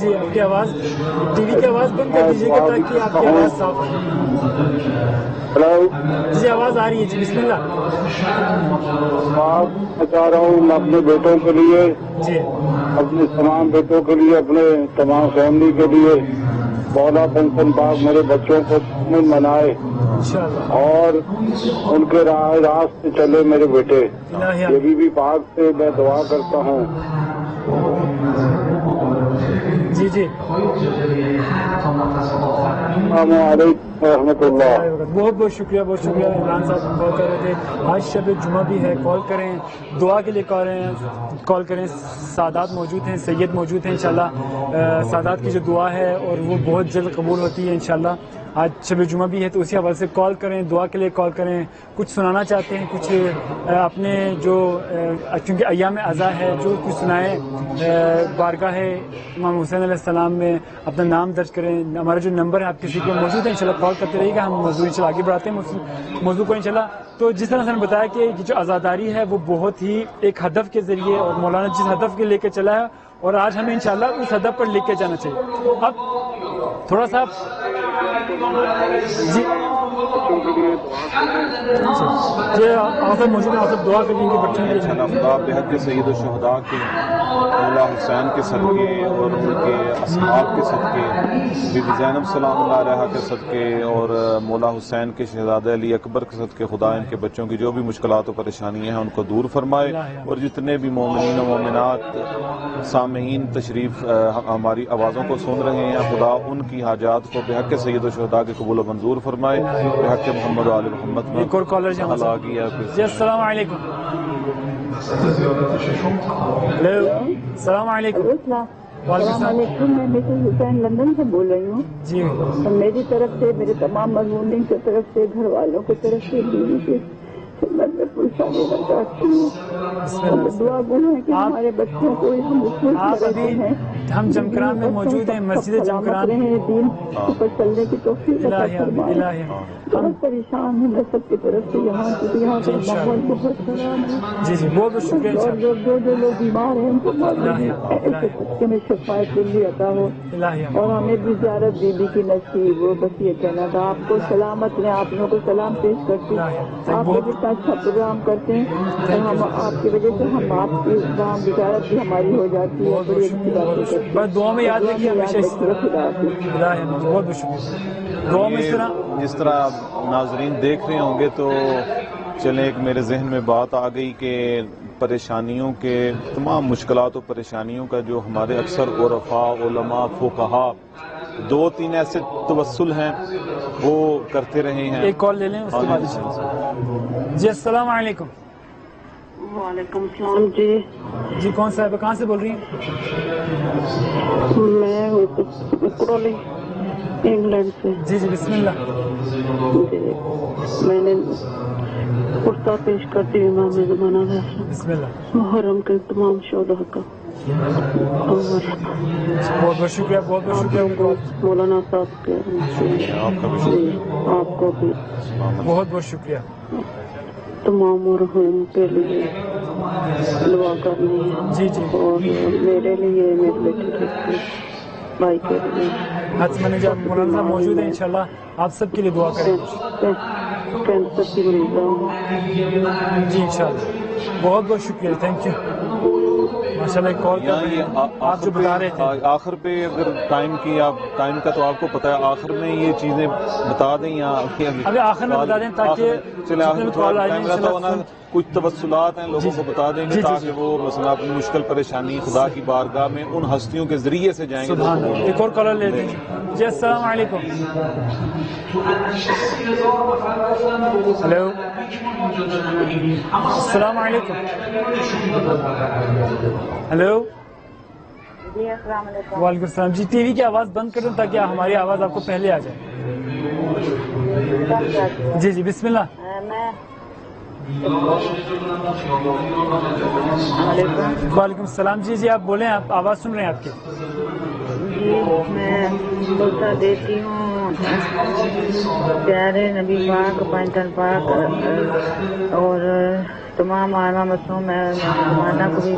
جی آپ کی آواز ٹی وی کی آواز بند کر دیجیے گا تاکہ آپ کی آواز صاف ہو. ہلو جی آواز آ رہی ہے. جی بسم اللہ. میں چاہ رہا ہوں اپنے بیٹوں کے لیے، جی اپنے تمام بیٹوں کے لیے، اپنے تمام فیملی کے لیے مولا پنسن پاک میرے بچوں کو منائے اور ان کے راستے چلے میرے بیٹے. یہ بھی پاک سے میں دعا کرتا ہوں. جی السلام علیکم ورحمۃ اللہ. بہت شکریہ عمران صاحب کال کر رہے تھے. آج شب جمعہ بھی ہے، کال کریں، دعا کے لیے کال کریں. سادات موجود ہیں، سید موجود ہیں. انشاءاللہ سادات کی جو دعا ہے اور وہ بہت جلد قبول ہوتی ہے انشاءاللہ. آج شب جمعہ بھی ہے تو اسی حوالے سے کال کریں, دعا کے لیے کال کریں, کچھ سنانا چاہتے ہیں, کچھ اپنے جو چونکہ ایام عزا ہے جو کچھ سنائیں, بارگاہ امام حسین علیہ السلام میں اپنا نام درج کریں. ہمارا جو نمبر ہے آپ کسی کو موجود ہے, انشاءاللہ کال کرتے رہیے گا, ہم موضوع انشاءاللہ آگے بڑھاتے ہیں موضوع کو انشاءاللہ. تو جس طرح سے نے بتایا کہ یہ جو عزاداری ہے وہ بہت ہی ایک ہدف کے ذریعے, اور مولانا جس ہدف کے لے کے چلا ہے اور آج ہمیں انشاءاللہ اس ہدف پر لے کے جانا چاہیے. اب تھوڑا سا جی آپ موجود ہیں, آپ دعا کریں گے بچوں کے خدا بحق سید الشہداء کے مولا حسین کے صدقے اور ان کے اصحاب کے صدقے, بی بی زینب سلام اللہ علیہا کے صدقے اور مولا حسین کے شہزادہ علی اکبر کے صدقے خدا ان کے بچوں کی جو بھی مشکلات و پریشانیاں ہیں ان کو دور فرمائے, اور جتنے بھی مومنین و مومنات سامعین تشریف ہماری آوازوں کو سن رہے ہیں, خدا ان کی حاجات کو بحق سید الشہداء کے قبول و منظور فرمائے, بحق محمد و آل محمد میں. ایک اور کالر جی, السلام علیکم. ہیلو, السلام علیکم. السلام علیکم, میں مسز حسین لندن سے بول رہی ہوں. جی میری طرف سے, میرے تمام مضمونین کی طرف سے, گھر والوں کی طرف سے بیوی کی خدمت میں پوچھا دینا چاہتی ہوں. دعا گو ہے کہ ہمارے بچوں کو آپ ابھی ہم جمکران میں موجود ہیں, مسجد جمکران دین پر چلنے کی توفیق عطا فرمائے. بہت پریشان ہیں میں سب کی طرف سے, یہاں کا ماحول بہت خراب ہے. جی جی بہت بہت شکریہ. اور جو لوگ بیمار ہیں ان کو میں شفایت جلدی عطا ہو, اور ہمیں بھی زیارت بی بی کی نصیب ہو. بس یہ کہنا تھا. آپ کو سلامت رہیں, آپ لوگوں کو سلام پیش کرتی ہوں. آپ لوگ اتنا اچھا پروگرام کرتے ہیں, اور ہم آپ کی وجہ سے ہم آپ کی زیارت بھی ہماری ہو جاتی ہے. بڑی اچھی بات کرتی ہے. بس دعا میں یاد رکھیے ہمیشہ اس طرح. بہت بہت شکریہ. دعا میں جس طرح ناظرین دیکھ رہے ہوں گے تو چلیں ایک میرے ذہن میں بات آ گئی کہ پریشانیوں کے تمام مشکلات و پریشانیوں کا جو ہمارے اکثر عرفاء, علماء, فقہاء 2-3 ایسے توسل ہیں وہ کرتے رہے ہیں. ایک کال لے لیں اس کے بعد. جی السلام علیکم. وعلیکم السلام. جی جی کون صاحب, کہاں سے بول رہی ہیں؟ میں کرولی انگلینڈ سے. جی جی بسم اللہ. جی میں نے پرتا پیش کرتی ہوں امام زمانہ بسم اللہ محرم کے تمام شہداء کا. بہت بہت شکریہ. بہت بہت شکریہ مولانا صاحب کے, آپ کو بھی بہت بہت شکریہ. تمام مرحوم کے لیے دعا کرنی ہے. جی جی. اور میرے لیے, میرے بیٹے کے بھائی کے لیے. حتماً جب مولانا صاحب موجود ہیں انشاءاللہ آپ سب کے لیے دعا کریں. کینسر کی مریض ہوں. جی انشاءاللہ. بہت بہت شکریہ. Thank you. ماشاءاللہ ایک کال آپ جو بتا رہے تھے آخر پہ اگر ٹائم کی, آپ ٹائم کا تو آپ کو پتا ہے, آخر میں یہ چیزیں بتا دیں یا ابھی آخر میں بتا دیں تاکہ کچھ توسلات ہیں لوگوں کو بتا دیں گے تاکہ وہ مثلا اپنی مشکل پریشانی خدا کی بارگاہ میں ان ہستیوں کے ذریعے سے جائیں گے. ایک اور کالر لیتے ہیں. جی السلام علیکم. ہیلو, السلام علیکم. ہیلو. جی السلام علیکم. وعلیکم السلام. جی ٹی وی کی آواز بند کر دوں تاکہ ہماری آواز آپ کو پہلے آ جائے. جی جی بسم اللہ. وعلیکم السلام. جی جی آپ بولیں, آپ آواز سن رہے ہیں آپ کی. جی میں بولتا دیتی ہوں پیارے نبی پاک, پنجتن پاک اور تمام عالمہ مسلموں میں زمانہ کو بھی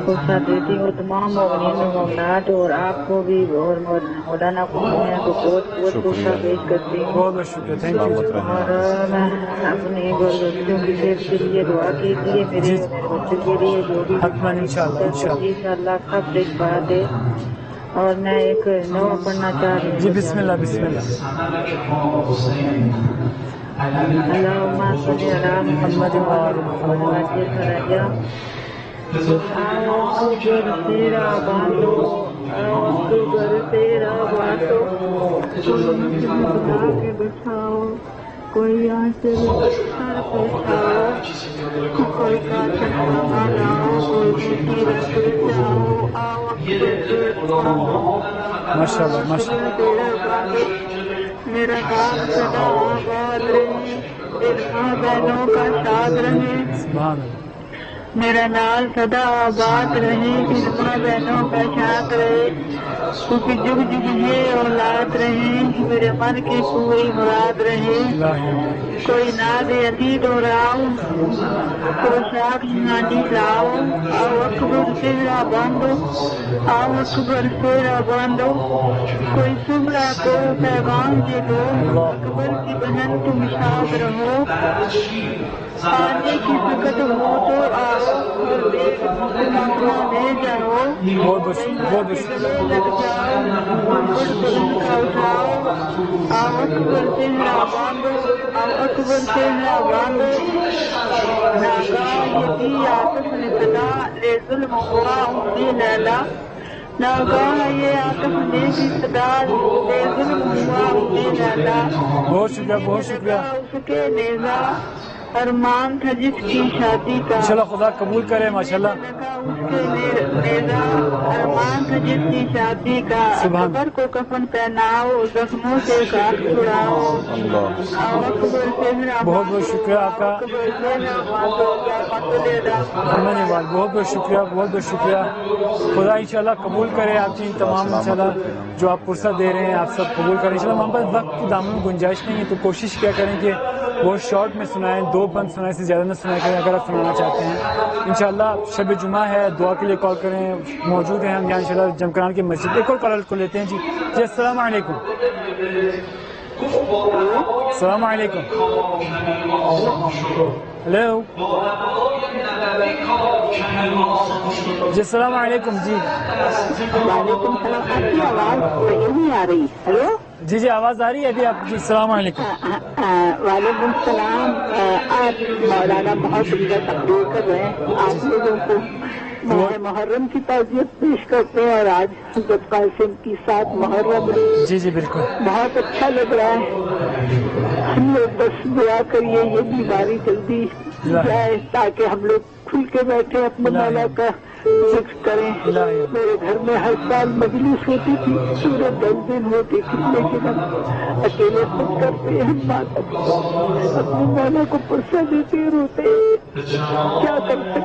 پوچھا دیتی ہوں, اور تمام مومنین و مومنات اور آپ کو بھی, اور مولانا کو بہت پوچھا پیش کرتی ہوں. بہت بہت شکریہ. Thank you. اور میں اپنی بچوں کی صحت کے لیے دعا کیجیے, میرے بچوں کے لیے جو بھی حتماً انشاءاللہ سب دیکھ پا دے. اور میں ایک نوا پڑھنا چاہ رہی ہوں. جی بسم اللہ. بسم اللہ. اللہم صلی علی محمد وآل محمد. گر تیرا بانٹو, گر تیرا بانٹو, بنا کے بچھاؤ, کوئی آنچل سر پہ چھاؤ, کوئی کاٹن کا لاؤ, کوئی سیرت پہ جاؤ. آؤ ماشاء اللہ. ماشاء اللہ. میرا باپ سدا آباد رہے، میری ماں بہنوں کا شاد رہے، سبحان اللہ میرا نال سدا آباد رہے، میری ماں بہنوں کا شاد رہے، کیونکہ جگ جگ ہے اولاد رہے، میرے من کی پوری مراد رہے، کوئی ناد عتیق دوہراؤ، کوئی شاخ نانی لاؤ، آؤ اکبر سہرا باندھو، آؤ اکبر سہرا باندھو، کوئی سمرا کو پیغام دے دو، اکبر کی بہن تم شاد رہو، آنے کی فکر ہو تو آؤ اور تم اپنا لے جاؤ، لگ جاؤ محمد بلند کا اٹھاؤ، آؤ اکبر سہرا باندھو، آؤ اکبر سہرا باندھو، ناگاہ یہ آتف نے صدا لے ظلم ہوا اسی لیلا، ناگاہ یہ آتف نے بھی صدا لے ظلم ہوا اسی لیلا، بہت شکریہ بہت شکریہ اس کے نیزہ ارمان تھا جس کی شادی کا، انشاءاللہ خدا قبول کرے ماشاءاللہ اس کے نیزہ ارمان تھا جس کی شادی کا، اکبر کو کفن پہناؤ، زخموں سے خاک چھڑاؤ، اکبر سہرا بہت بہت شکریہ آپ کا فرمانے والے، بہت بہت شکریہ بہت بہت شکریہ، خدا انشاءاللہ قبول کرے آپ کی تمام انشاءاللہ جو آپ فرصت دے رہے ہیں آپ سب قبول کریں انشاءاللہ۔ ہمارے پاس وقت کی دامن میں گنجائش نہیں ہے تو کوشش کیا کریں کہ بہت شارٹ میں سنائیں، 2 بند سنائیں سے زیادہ نہ سنائیں کریں اگر آپ سنانا چاہتے ہیں۔ انشاءاللہ شب جمعہ ہے، دعا کے لیے کال کریں، موجود ہیں ہم یہاں انشاءاللہ جمکران کی مسجد۔ ایک اور کالر کو لیتے ہیں جی السلام علیکم۔ السلام علیکم۔ ہیلو جی السلام علیکم جی۔ وعلیکم السلام، آپ کی آواز نہیں آ رہی، ہلو جی جی آواز آ رہی ہے ابھی آپ جی السلام علیکم۔ وعلیکم السلام، آپ مولانا بہت عمدہ تقریر کر رہے ہیں، آپ لوگوں کو ماہ محرم کی تعزیت پیش کرتے ہیں اور آج حضرت قاسم کی 7 محرم، جی جی بالکل بہت اچھا لگ رہا ہے۔ ہم لوگ بس دعا کریے یہ بیماری جلدی جائے تاکہ ہم لوگ کھل کے بیٹھے اپنے مولا کا ذکر کریں۔ میرے گھر میں ہر سال مجلس ہوتی تھی، پورے 10 دن ہوتی تھی، لیکن ہم اکیلے خود کرتے ہیں، ہم اپنے مولا کو پرسہ دیتے روتے، کیا کر سکتے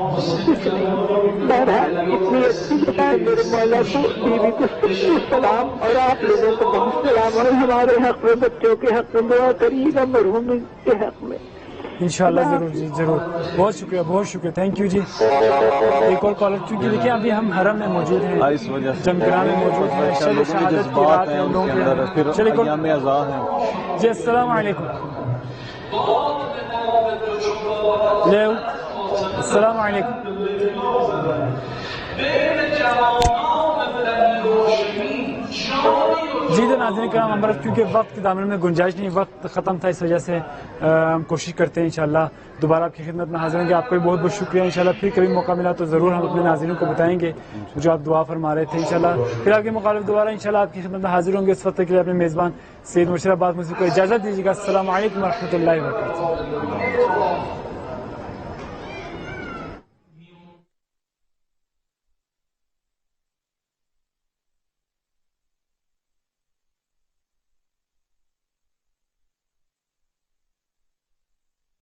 کچھ نہیں۔ بہرحال اتنی اچھی بتائے میرے مولا کو، بیوی کو سب کو سلام اور آپ لوگوں کو بہت سلام، اور ہمارے حق میں بچوں کے حق میں دعا کریے گا، مرحوم کے حق میں انشاءاللہ ضرور جی ضرور۔ بہت شکریہ تھینک یو جی۔ ایک اور کالر کیونکہ دیکھیں ابھی ہم حرم میں موجود ہیں، اس وجہ سے جمکران میں موجود ہیں، شب شہادت کی رات ہے ہم لوگوں کے، چلے ایام عزا ہیں جی السلام علیکم۔ ہیلو السلام علیکم۔ جی تو ناظرین کرام ہمارا کیونکہ وقت کے دامن میں گنجائش نہیں، وقت ختم تھا، اس وجہ سے ہم کوشش کرتے ہیں انشاءاللہ دوبارہ آپ کی خدمت میں حاضر ہوں گے۔ آپ کو بھی بہت بہت شکریہ، انشاءاللہ پھر کبھی موقع ملا تو ضرور ہم اپنے ناظرین کو بتائیں گے جو آپ دعا فرما رہے تھے انشاءاللہ۔ پھر آپ کے مخالف دوبارہ انشاءاللہ آپ کی خدمت میں حاضر ہوں گے۔ اس وقت کے لیے اپنے میزبان سید مرشد عباس مسعود کو اجازت دیجیے گا۔ السلام علیکم ورحمۃ اللہ وبرکاتہ۔